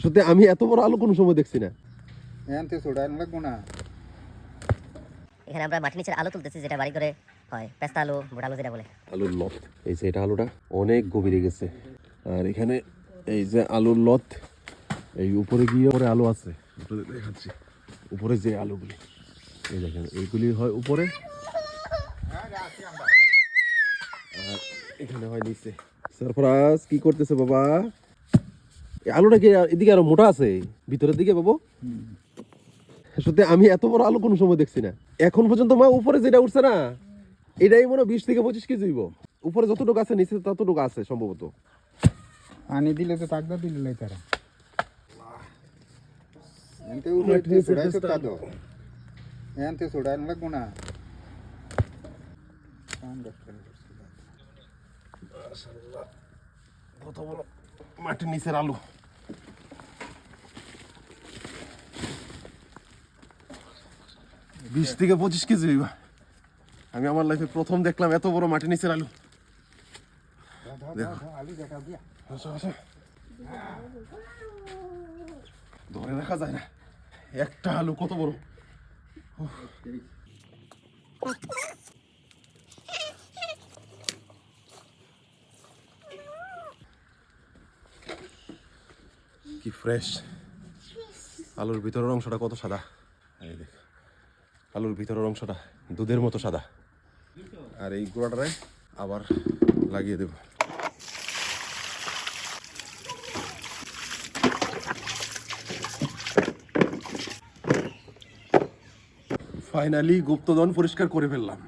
সত্যি আমি এত বড় আলু কোনো সময় দেখছি না। এখানে আমরা মাটির নিচের আলু তুলতেছি, যেটা বাড়ি করে হয় পেস্তা আলু, ভোট আলু যেটা বলে। আলুর লত, এই যে এটা আলুটা অনেক গভীরে গেছে। আর এখানে এই যে আলুর লত, এই উপরে গিয়ে পরে আলু আছে, দেখাচ্ছি উপরে যে আলুগুলি, এই দেখেন এইগুলি হয় উপরে, আর এখানে হয় নিচে। সারফরাজ কি করতেছে বাবা? এই আলুটা কি এদিকে আরো মোটা আছে ভিতরের দিকে বাবু? সত্যি আমি এত বড় আলু কোনো সময় দেখছি না এখন পর্যন্ত। মা উপরে যেটা উঠছে না, এটাই মনে 20 থেকে 25 কেজি হইব। উপরে যতটুকু আছে নিচে ততটুকু আছে সম্ভবত। পানি দিলে তো তাকদা দিলে তারা কত বড় মাটির নিচের আলু। বিশ থেকে 25 কেজি হইবা। আমি আমার লাইফে প্রথম দেখলাম এত বড় মাটির নিচের আলু। ধরে রাখা যায় না, একটা আলু কত বড়। কি ফ্রেশ। আলুর ভিতরের অংশটা কত সাদা, এই দেখ আলুর ভিতরের অংশটা দুধের মতো সাদা। আর এই গোড়াটারে আবার লাগিয়ে দেব। ফাইনালি গুপ্তধন পরিষ্কার করে ফেললাম।